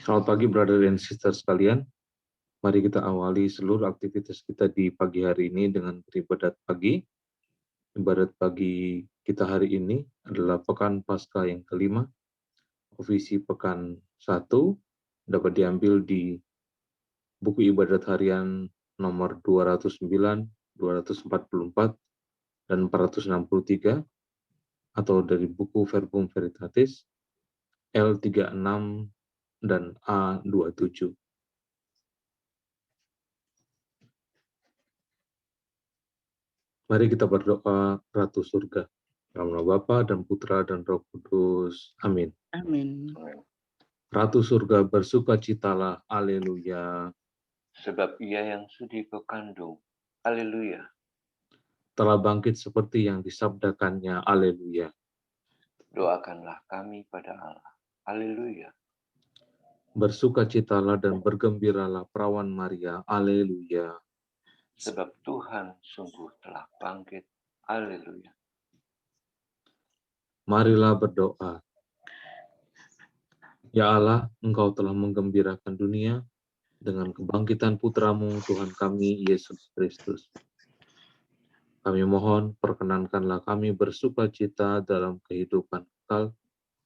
Selamat pagi, brother dan sister sekalian. Mari kita awali seluruh aktivitas kita di pagi hari ini dengan beribadat pagi. Ibadat pagi kita hari ini adalah Pekan Paskah yang kelima, Ofisi Pekan 1, dapat diambil di buku ibadat harian nomor 209, 244, dan 463, atau dari buku Verbum Veritatis, L36 dan A27. Mari kita berdoa. Ratu Surga, dalam nama Bapa dan Putra dan Roh Kudus. Amin. Amin. Ratu Surga, bersukacitalah. Haleluya. Sebab ia yang sudi kekandung. Haleluya. Telah bangkit seperti yang disabdakannya. Haleluya. Doakanlah kami pada Allah. Haleluya. Bersukacitalah dan bergembiralah perawan Maria. Haleluya. Sebab Tuhan sungguh telah bangkit. Haleluya. Marilah berdoa. Ya Allah, Engkau telah menggembirakan dunia dengan kebangkitan Putramu, Tuhan kami, Yesus Kristus. Kami mohon, perkenankanlah kami bersukacita dalam kehidupan kekal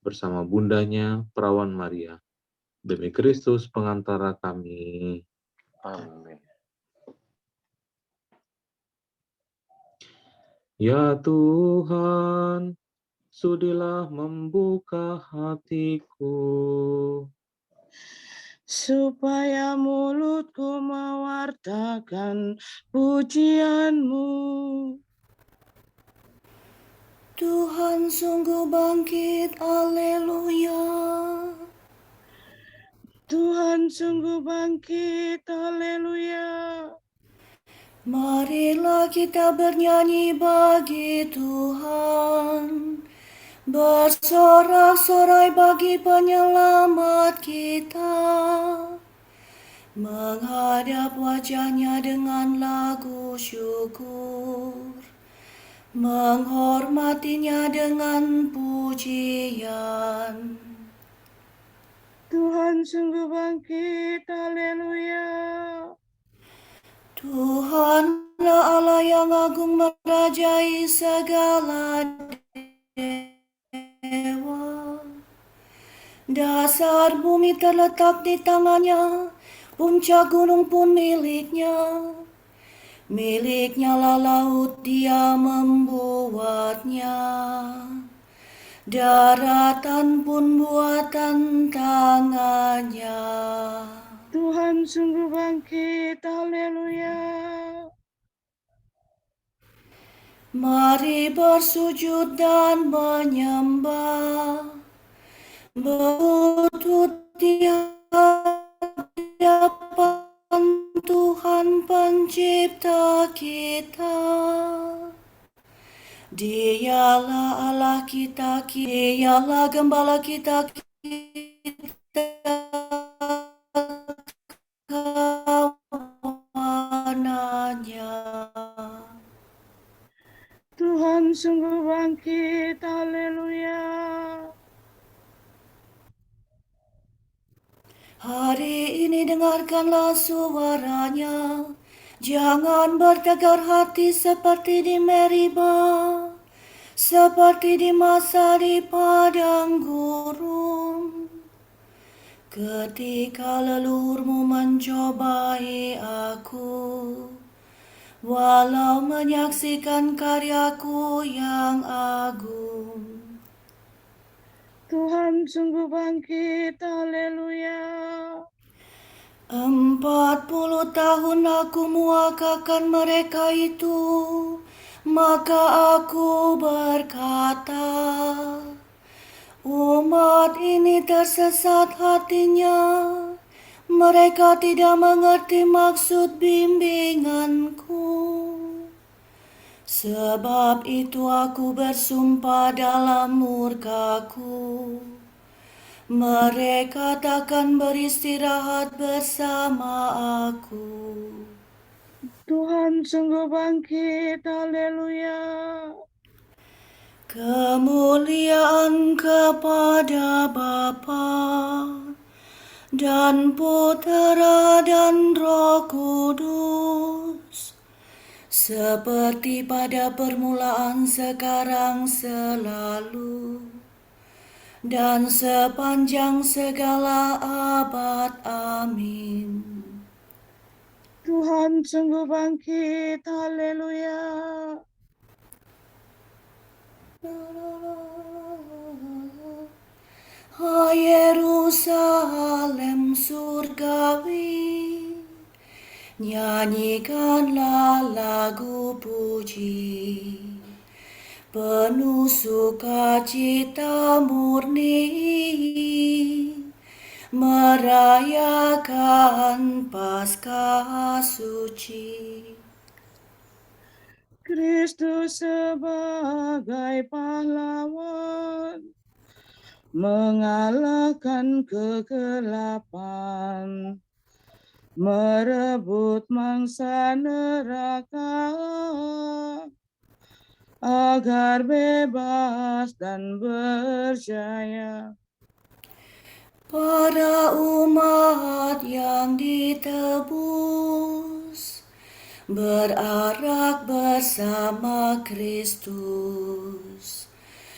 bersama bundanya, perawan Maria. Demi Kristus pengantara kami. Amin. Ya Tuhan, sudilah membuka hatiku, supaya mulutku mewartakan pujian-Mu. Tuhan sungguh bangkit, haleluya. Tuhan sungguh bangkit, haleluya. Marilah kita bernyanyi bagi Tuhan, bersorak-sorai bagi penyelamat kita, menghadap wajahnya dengan lagu syukur, menghormatinya dengan pujian. Tuhan sungguh bangkit, haleluya. Tuhanlah Allah yang agung merajai segala dewa. Dasar bumi terletak di tangannya, puncak gunung pun miliknya. Miliknya lah laut, dia membuatnya. Daratan pun buatan tangannya. Tuhan sungguh bangkit, haleluya. Mari bersujud dan menyembah, berlutut di hadapan Tuhan pencipta kita. Dialah Allah kita, dialah gembala kita, kawanannya. Tuhan sungguh bangkit, haleluya. Hari ini dengarkanlah suaranya, jangan bertegar hati seperti di Meriba, seperti di masa di padang gurun. Ketika leluhurmu mencobai aku, walau menyaksikan karyaku yang agung. Tuhan sungguh bangkit, haleluya. 40 tahun aku muakakan mereka itu, maka aku berkata, umat ini tersesat hatinya, mereka tidak mengerti maksud bimbinganku. Sebab itu aku bersumpah dalam murkaku, mereka takkan beristirahat bersama aku. Tuhan sungguh bangkit, haleluya. Kemuliaan kepada Bapa dan Putera dan Roh Kudus, seperti pada permulaan, sekarang, selalu, dan sepanjang segala abad. Amin. Tuhan sungguh bangkit, haleluya. Oh Yerusalem surgawi, nyanyikanlah lagu puji, penuh sukacita murni, merayakan Paskah suci. Kristus sebagai pahlawan, mengalahkan kegelapan, merebut mangsa neraka, agar bebas dan berjaya. Para umat yang ditebus, berarak bersama Kristus,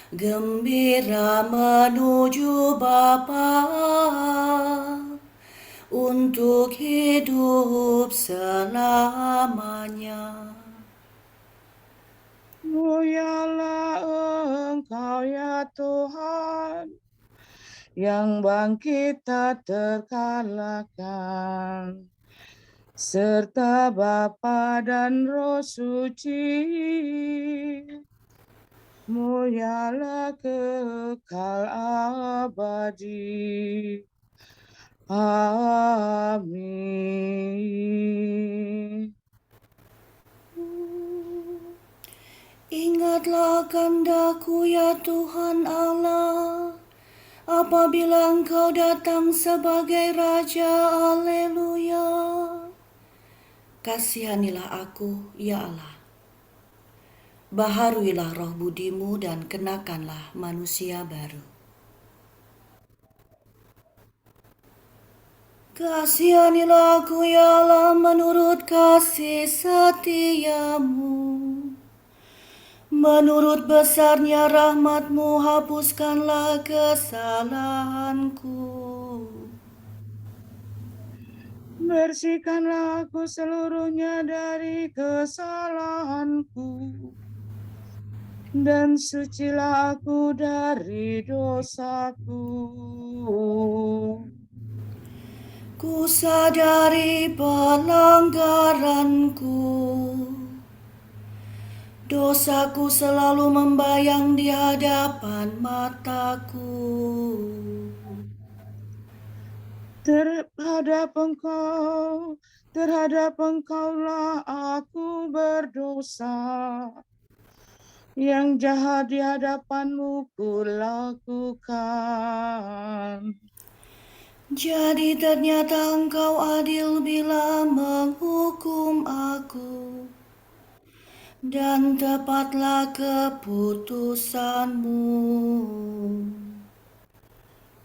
gembira menuju Bapa untuk hidup selamanya. Mulialah Engkau ya Tuhan, yang bangkit tak terkalahkan, serta Bapa dan Roh Suci, mulialah kekal abadi. Amin. Ingatlah kandaku ya Tuhan Allah, apabila Engkau datang sebagai Raja. Haleluya. Kasihanilah aku, ya Allah. Baharuilah roh budimu dan kenakanlah manusia baru. Kasihanilah aku, ya Allah, menurut kasih setiamu. Menurut besarnya rahmat-Mu, hapuskanlah kesalahanku. Bersihkanlah aku seluruhnya dari kesalahanku, dan sucilah aku dari dosaku. Ku sadari pelanggaranku, dosaku selalu membayang di hadapan mataku. Terhadap Engkaulah aku berdosa, yang jahat di hadapan-Mu kulakukan. Jadi ternyata Engkau adil bila menghukum aku, dan tepatlah keputusan-Mu.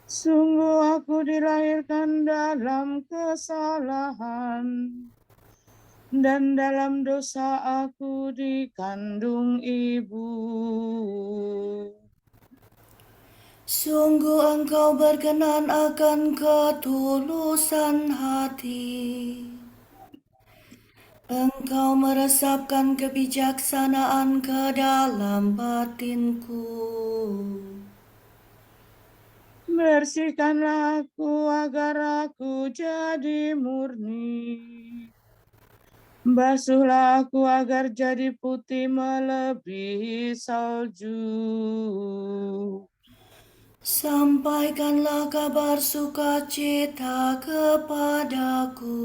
Sungguh aku dilahirkan dalam kesalahan, dan dalam dosa aku dikandung ibu. Sungguh Engkau berkenan akan ketulusan hati. Engkau meresapkan kebijaksanaan ke dalam batinku. Bersihkanlah aku agar aku jadi murni. Basuhlah aku agar jadi putih melebihi salju. Sampaikanlah kabar sukacita kepadaku.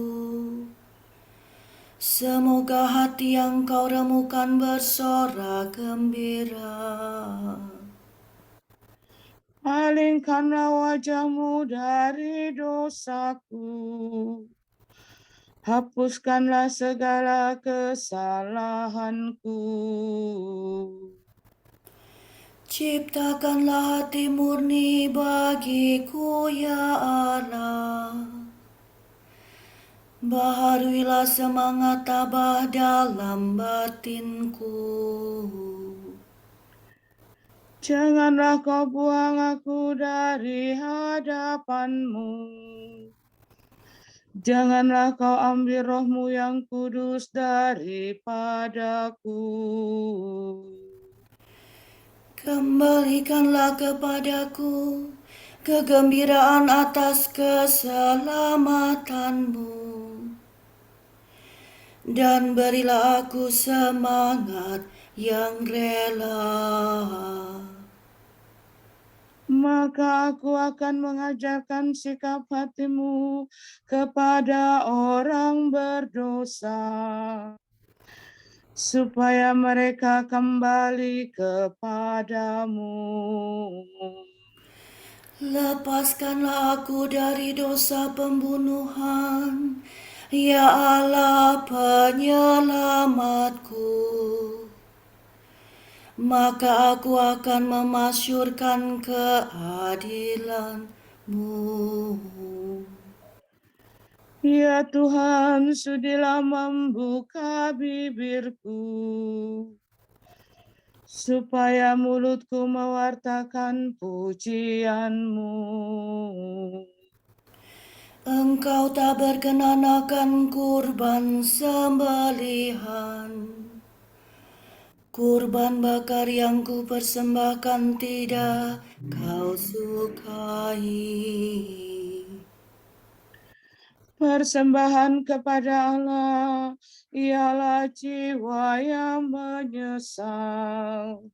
Semoga hati yang Kau remukan bersorak gembira. Palingkanlah wajah-Mu dari dosaku. Hapuskanlah segala kesalahanku. Ciptakanlah hati murni bagiku ya Allah. Baharuilah semangat tabah dalam batinku. Janganlah kau buang aku dari hadapan-Mu. Janganlah kau ambil roh-Mu yang kudus daripadaku. Kembalikanlah kepadaku kegembiraan atas keselamatan-Mu. Dan berilah aku semangat yang rela. Maka aku akan mengajarkan sikap hati-Mu kepada orang berdosa, supaya mereka kembali kepadamu. Lepaskanlah aku dari dosa pembunuhan, ya Allah penyelamatku. Maka aku akan memasyurkan keadilan-Mu. Ya Tuhan, sudilah membuka bibirku, supaya mulutku mewartakan pujian-Mu. Engkau tak berkenan akan kurban sembelihan. Kurban bakar yang ku persembahkan tidak kau sukai. Persembahan kepada Allah ialah jiwa yang menyesal.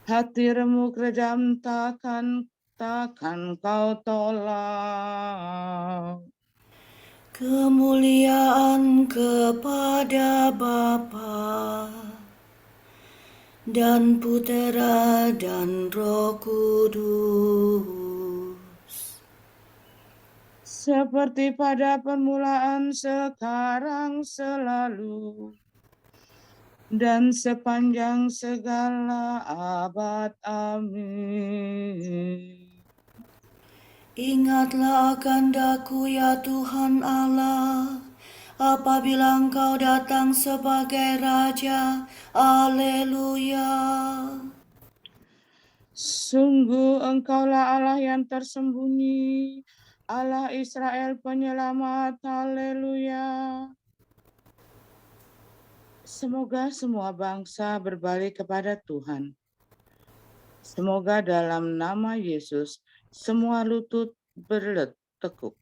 Hati remuk redam takkan kau tolak. Kemuliaan kepada Bapa dan Putera dan Roh Kudus, Seperti pada permulaan, sekarang, selalu, dan sepanjang segala abad. Amin. Ingatlah akan daku ya Tuhan Allah, apabila Engkau datang sebagai Raja. Haleluya. Sungguh Engkaulah Allah yang tersembunyi, Allah Israel penyelamat. Haleluya. Semoga semua bangsa berbalik kepada Tuhan. Semoga dalam nama Yesus semua lutut bertekuk.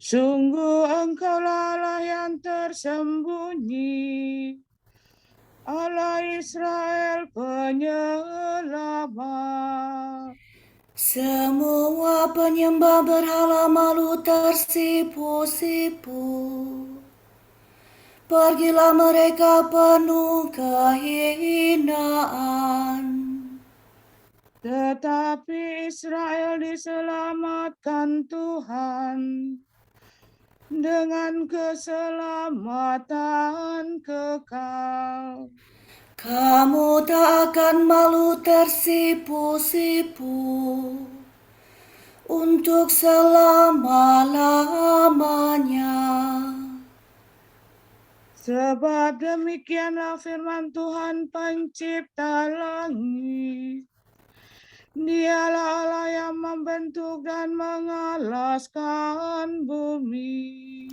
Sungguh Engkaulah Allah yang tersembunyi, Allah Israel penyelamat. Semua penyembah berhala malu tersipu-sipu. Pergilah mereka penuh kehinaan. Tetapi Israel diselamatkan Tuhan dengan keselamatan kekal. Kamu tak akan malu tersipu-sipu untuk selama-lamanya. Sebab demikianlah firman Tuhan pencipta langit. Dialah Allah yang membentuk dan mengalaskan bumi.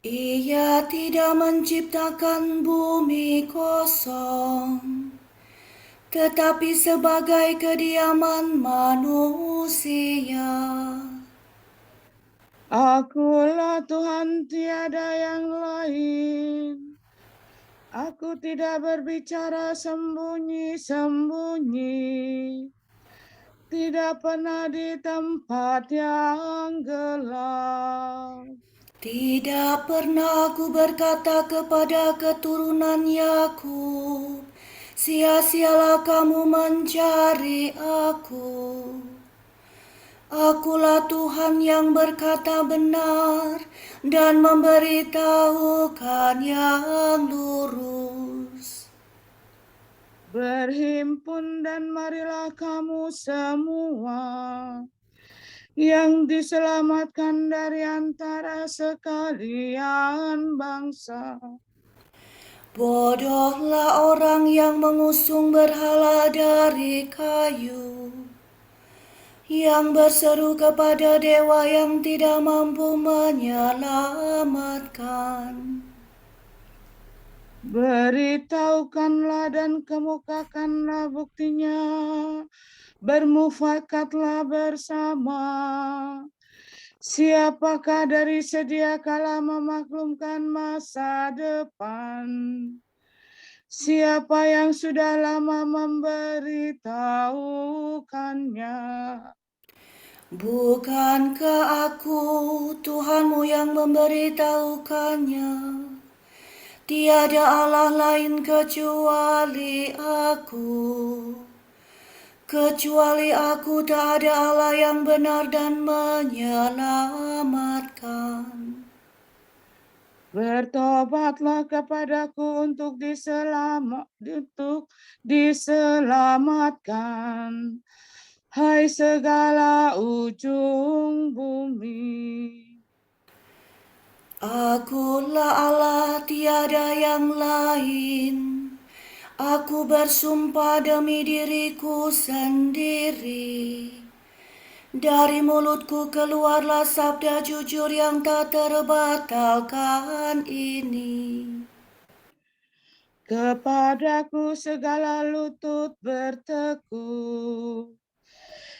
Ia tidak menciptakan bumi kosong, tetapi sebagai kediaman manusia. Akulah Tuhan, tiada yang lain. Aku tidak berbicara sembunyi-sembunyi, tidak pernah di tempat yang gelap. Tidak pernah aku berkata kepada keturunan Yakub, sia-sialah kamu mencari aku. Akulah Tuhan yang berkata benar dan memberitahukan yang lurus. Berhimpun dan marilah kamu semua yang diselamatkan dari antara sekalian bangsa. Bodohlah orang yang mengusung berhala dari kayu, yang berseru kepada dewa yang tidak mampu menyelamatkan. Beritahukanlah dan kemukakanlah buktinya, bermufakatlah bersama. Siapakah dari sedia kala memaklumkan masa depan? Siapa yang sudah lama memberitahukannya? Bukankah aku Tuhanmu yang memberitahukannya? Tiada Allah lain kecuali aku. Kecuali aku tak ada Allah yang benar dan menyelamatkan. Bertobatlah kepadaku untuk diselamatkan, hai segala ujung bumi. Akulah Allah, tiada yang lain. Aku bersumpah demi diriku sendiri. Dari mulutku keluarlah sabda jujur yang tak terbatalkan ini. Kepadaku segala lutut bertekuk,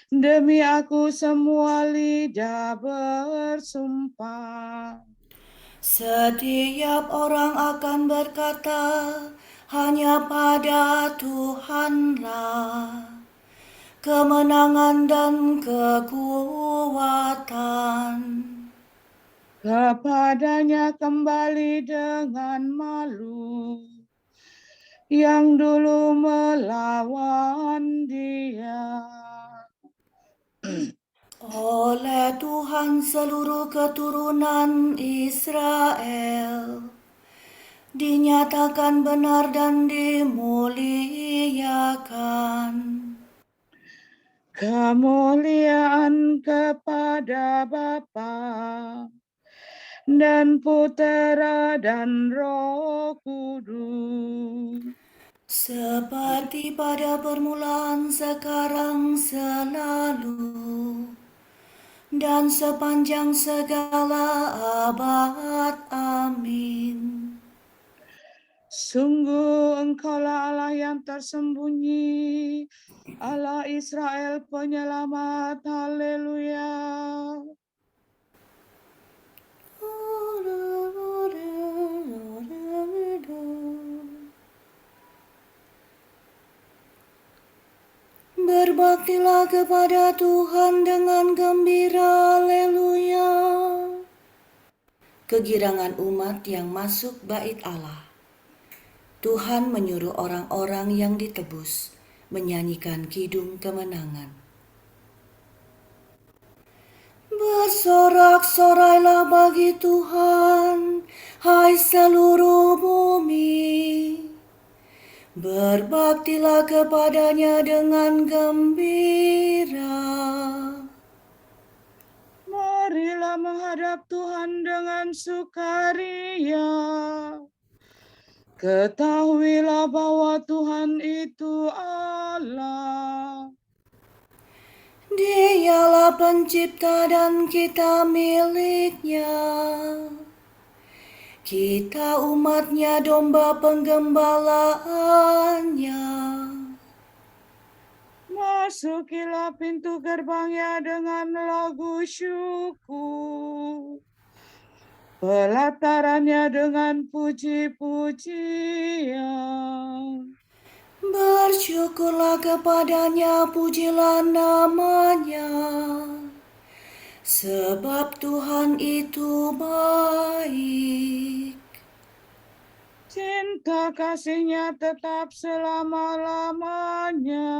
demi aku semua lidah bersumpah. Setiap orang akan berkata, hanya pada Tuhanlah kemenangan dan kekuatan. Kepadanya kembali dengan malu, yang dulu melawan Dia. Oleh Tuhan seluruh keturunan Israel dinyatakan benar dan dimuliakan. Kemuliaan kepada Bapa dan Putera dan Roh Kudus, Seperti pada permulaan, sekarang, selalu, dan sepanjang segala abad. Amin. sungguh Engkaulah Allah yang tersembunyi, Allah Israel penyelamat. Haleluya. Berbaktilah kepada Tuhan dengan gembira, haleluya. Kegirangan umat yang masuk bait Allah. Tuhan menyuruh orang-orang yang ditebus menyanyikan kidung kemenangan. Bersorak-sorailah bagi Tuhan, hai seluruh bumi. Berbaktilah kepadanya dengan gembira. Marilah menghadap Tuhan dengan sukaria. Ketahuilah bahwa Tuhan itu Allah. Dialah pencipta dan kita miliknya. Kita umatnya, domba penggembalaannya. Masukilah pintu gerbangnya dengan lagu syukur, pelatarannya dengan puji-pujian. Bersyukurlah kepadanya, pujilah namanya. Sebab Tuhan itu baik. Cinta kasihnya tetap selama-lamanya.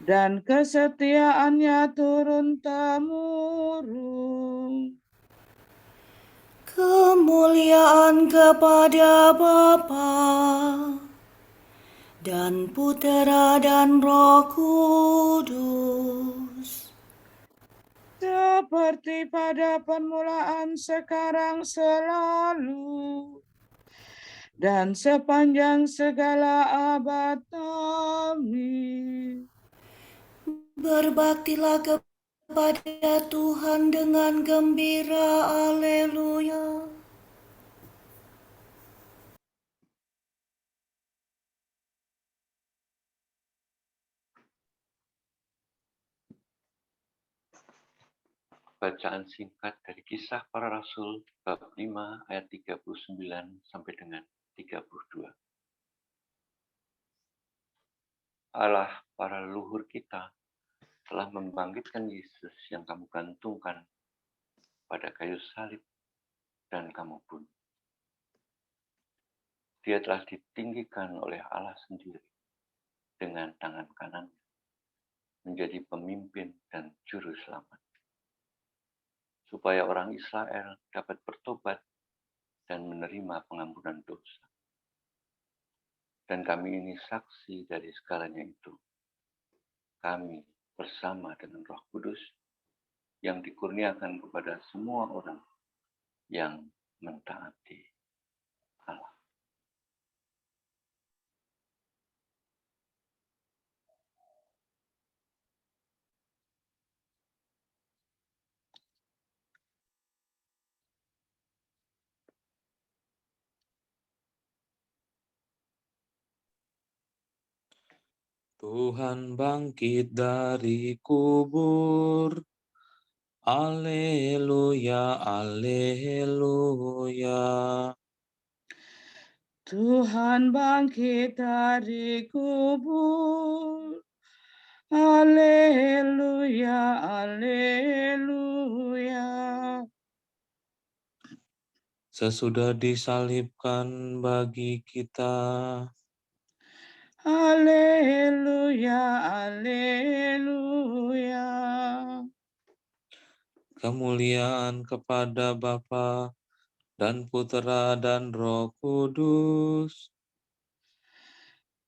dan kesetiaannya turun-temurun. Kemuliaan kepada Bapa dan Putera dan Roh Kudus, Seperti pada permulaan, sekarang, selalu, dan sepanjang segala abad. Amin. berbaktilah kepada Tuhan dengan gembira. Haleluya. Bacaan singkat dari Kisah Para Rasul bab 5 ayat 39 sampai dengan 32. Allah para leluhur kita telah membangkitkan Yesus yang kamu gantungkan pada kayu salib dan kamu bunuh. Dia telah ditinggikan oleh Allah sendiri dengan tangan kanannya menjadi pemimpin dan juru selamat, supaya orang Israel dapat bertobat dan menerima pengampunan dosa. Dan kami ini saksi dari segalanya itu. Kami bersama dengan Roh Kudus yang dikurniakan kepada semua orang yang mentaati Allah. Tuhan bangkit dari kubur. Haleluya, haleluya. Tuhan bangkit dari kubur. Haleluya, haleluya. Sesudah disalibkan bagi kita. Haleluya, haleluya. Kemuliaan kepada Bapa dan Putera dan Roh Kudus.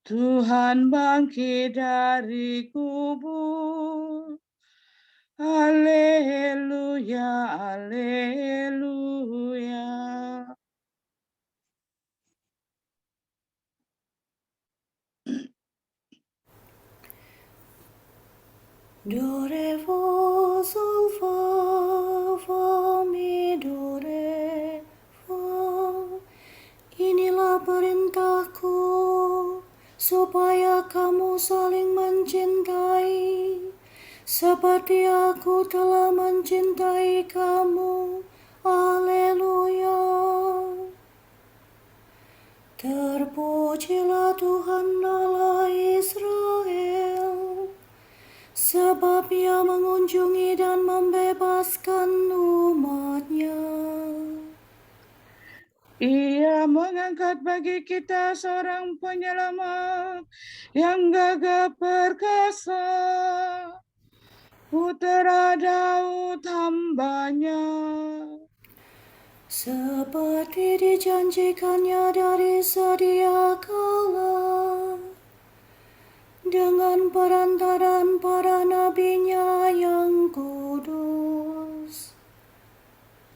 Tuhan bangkit dari kubur. Haleluya, haleluya. Do, re, fa, sol, fa, fa, mi, do, re, fa. Inilah perintahku, supaya kamu saling mencintai, seperti aku telah mencintai kamu. Haleluya. Terpujilah Tuhan Allah Israel, sebab Ia mengunjungi dan membebaskan umat-Nya. Ia mengangkat bagi kita seorang penyelamat yang gagah perkasa, Putera Daud hamba-Nya. Seperti dijanjikannya dari sedia kala, dengan perantaran para nabi-Nya yang kudus,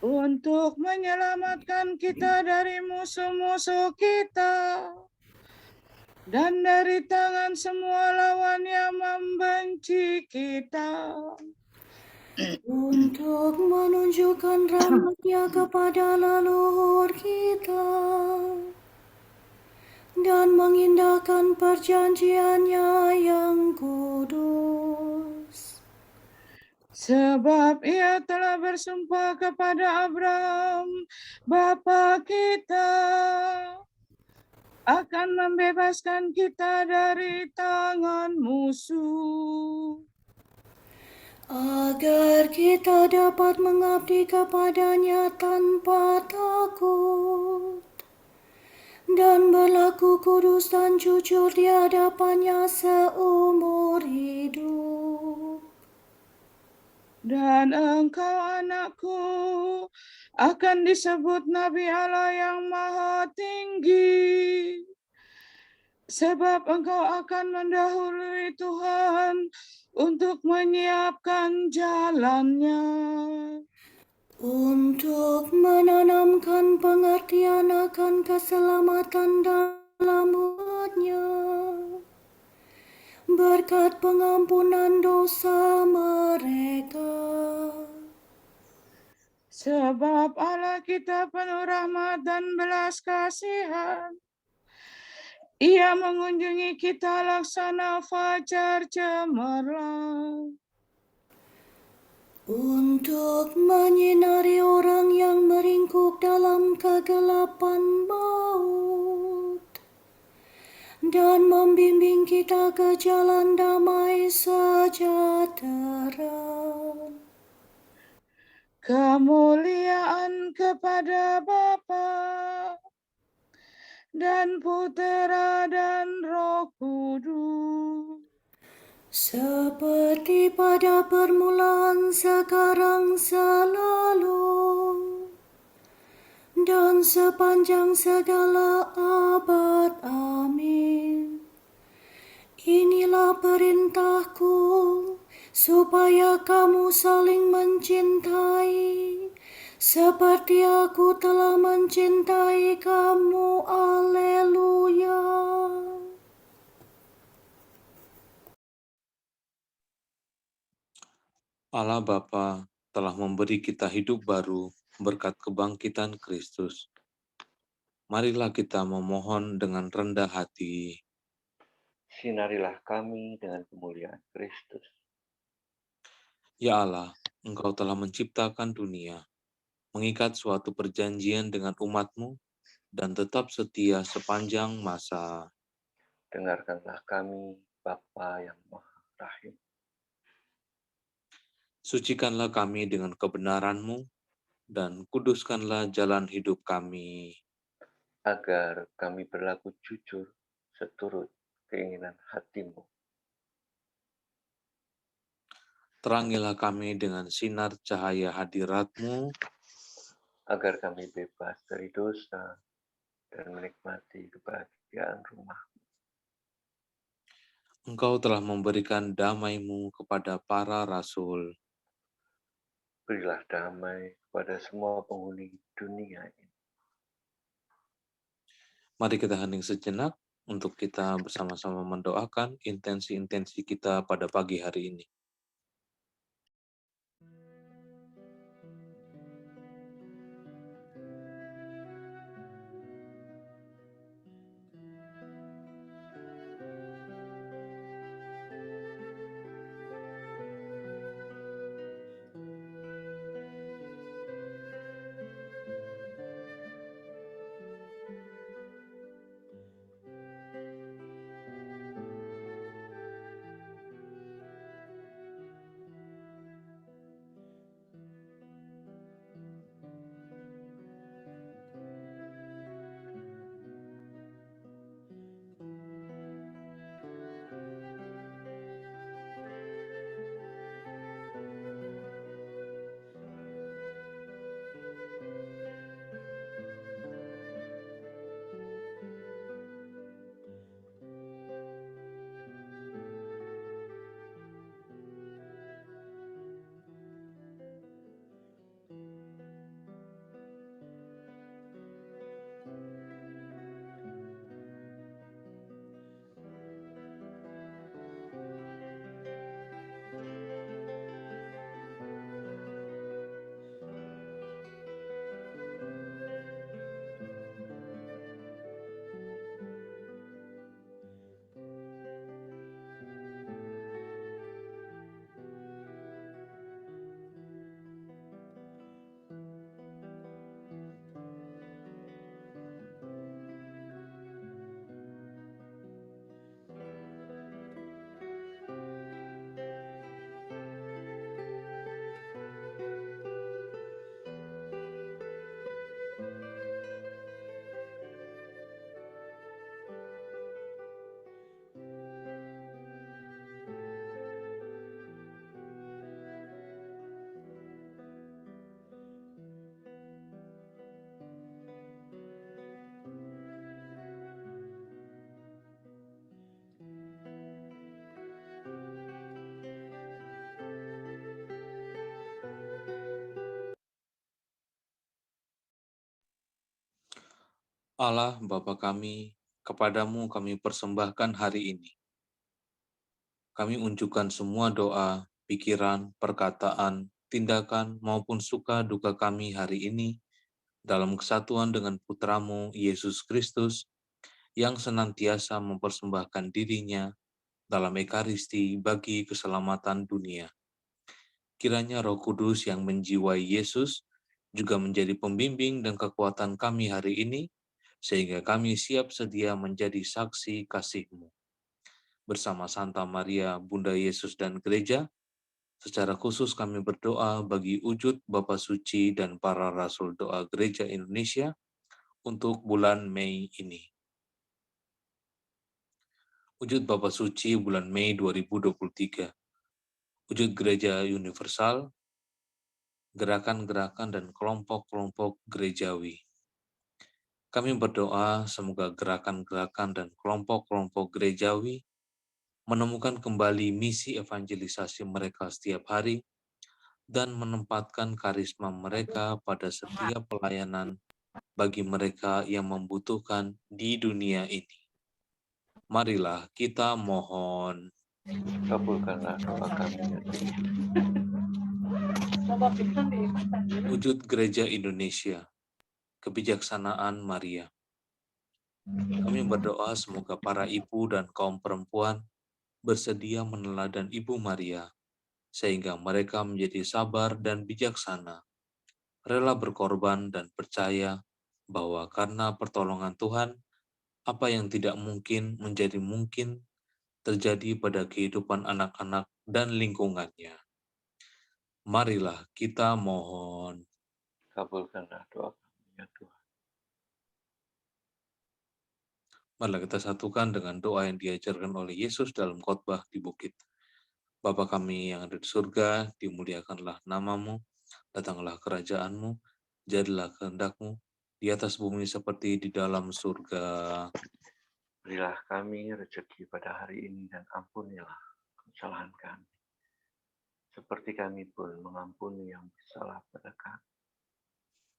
untuk menyelamatkan kita dari musuh-musuh kita dan dari tangan semua lawan yang membenci kita, untuk menunjukkan rahmat-Nya kepada leluhur kita dan mengindahkan perjanjian-Nya yang kudus. sebab Ia telah bersumpah kepada Abraham, bapa kita, akan membebaskan kita dari tangan musuh, agar kita dapat mengabdi kepada-Nya tanpa takut dan berlaku kudus dan jujur di hadapannya seumur hidup. Dan engkau anakku akan disebut Nabi Allah yang Maha Tinggi, sebab engkau akan mendahului Tuhan untuk menyiapkan jalannya, untuk menanamkan pengertian akan keselamatan dalam umatnya, berkat pengampunan dosa mereka. sebab Allah kita penuh rahmat dan belas kasihan. Ia mengunjungi kita laksana fajar cemerlang, untuk menyinari orang yang meringkuk dalam kegelapan maut, dan membimbing kita ke jalan damai sejahtera. kemuliaan kepada Bapa dan Putera dan Roh Kudus, Seperti pada permulaan, sekarang, selalu, dan sepanjang segala abad. Amin. Inilah perintahku, supaya kamu saling mencintai, seperti aku telah mencintai kamu. Haleluya. Allah Bapa telah memberi kita hidup baru berkat kebangkitan Kristus. Marilah kita memohon dengan rendah hati. Sinarilah kami dengan kemuliaan Kristus. Ya Allah, Engkau telah menciptakan dunia, mengikat suatu perjanjian dengan umat-Mu, dan tetap setia sepanjang masa. Dengarkanlah kami, Bapa yang Maha Rahim. Sucikanlah kami dengan kebenaran-Mu, dan kuduskanlah jalan hidup kami. Agar kami berlaku jujur seturut keinginan hati-Mu. Terangilah kami dengan sinar cahaya hadirat-Mu, Agar kami bebas dari dosa dan menikmati kebahagiaan rumah. Engkau telah memberikan damai-Mu kepada para rasul. Berilah damai kepada semua penghuni dunia ini. Mari kita hening sejenak untuk kita bersama-sama mendoakan intensi-intensi kita pada pagi hari ini. Allah Bapa kami, kepadamu kami persembahkan hari ini. Kami unjukkan semua doa, pikiran, perkataan, tindakan, maupun suka duka kami hari ini dalam kesatuan dengan Putramu, Yesus Kristus, yang senantiasa mempersembahkan dirinya dalam Ekaristi bagi keselamatan dunia. Kiranya Roh Kudus yang menjiwai Yesus juga menjadi pembimbing dan kekuatan kami hari ini, sehingga kami siap sedia menjadi saksi kasih-Mu. Bersama Santa Maria, Bunda Yesus dan Gereja, secara khusus kami berdoa bagi wujud Bapa Suci dan para Rasul Doa Gereja Indonesia untuk bulan Mei ini. Wujud Bapa Suci bulan Mei 2023. Wujud Gereja Universal, gerakan-gerakan dan kelompok-kelompok gerejawi. Kami berdoa semoga gerakan-gerakan dan kelompok-kelompok gerejawi menemukan kembali misi evangelisasi mereka setiap hari dan menempatkan karisma mereka pada setiap pelayanan bagi mereka yang membutuhkan di dunia ini. Marilah kita mohon. Kabulkanlah doa kami ya Tuhan. Wujud Gereja Indonesia, kebijaksanaan Maria. Kami berdoa semoga para ibu dan kaum perempuan bersedia meneladan Ibu Maria, sehingga mereka menjadi sabar dan bijaksana, rela berkorban dan percaya bahwa karena pertolongan Tuhan, apa yang tidak mungkin menjadi mungkin terjadi pada kehidupan anak-anak dan lingkungannya. Marilah kita mohon. Kabulkanlah doa kami ya Tuhan. Marilah kita satukan dengan doa yang diajarkan oleh Yesus dalam khotbah di bukit. Bapa kami yang ada di surga, dimuliakanlah namamu, datanglah kerajaan-Mu, jadilah kehendak-Mu, di atas bumi seperti di dalam surga. Berilah kami rezeki pada hari ini dan ampunilah kesalahan kami. Seperti kami pun mengampuni yang bersalah pada kami.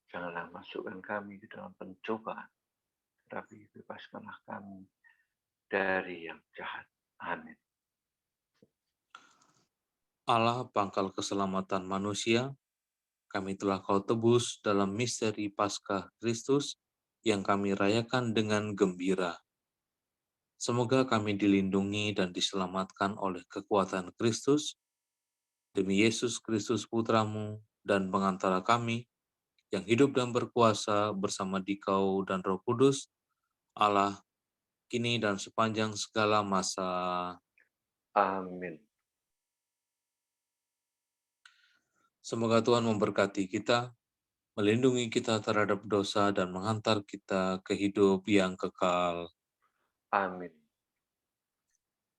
Janganlah masukkan kami ke dalam pencobaan, tetapi bebaskanlah kami dari yang jahat. Amin. Allah pangkal keselamatan manusia, kami telah Kau tebus dalam misteri Paskah Kristus yang kami rayakan dengan gembira. Semoga kami dilindungi dan diselamatkan oleh kekuatan Kristus, demi Yesus Kristus Putramu dan pengantara kami, yang hidup dan berkuasa bersama Dikau dan Roh Kudus, Allah, kini dan sepanjang segala masa. Amin. Semoga Tuhan memberkati kita, melindungi kita terhadap dosa, dan menghantar kita ke hidup yang kekal. Amin.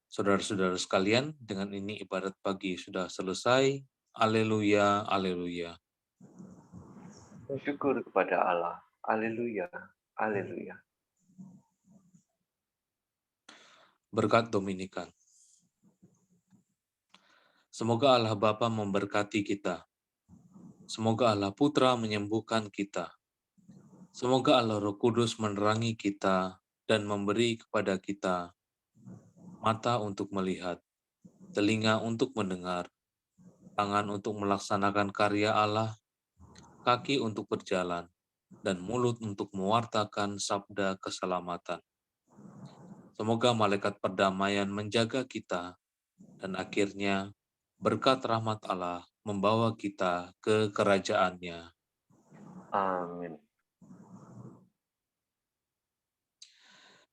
Saudara-saudara sekalian, dengan ini ibadat pagi sudah selesai. Haleluya, haleluya. Syukur kepada Allah. Haleluya. Haleluya. Berkat Dominikan. Semoga Allah Bapa memberkati kita. Semoga Allah Putra menyembuhkan kita. Semoga Allah Roh Kudus menerangi kita dan memberi kepada kita mata untuk melihat, telinga untuk mendengar, tangan untuk melaksanakan karya Allah, kaki untuk berjalan, dan mulut untuk mewartakan sabda keselamatan. Semoga malaikat perdamaian menjaga kita, dan akhirnya berkat rahmat Allah membawa kita ke kerajaannya. Amin.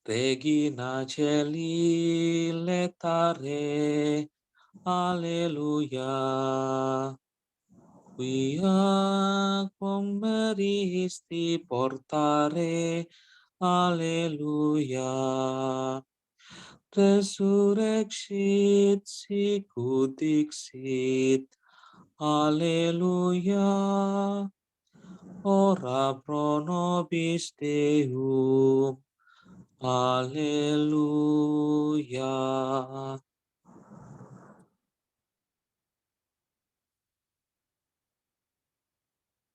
Regina Celi letare, Alleluia. Quia pomeristi portare, Alleluia. Resurrexit sicut dixit, Alleluia. Ora pro nobis Deum, Alleluia.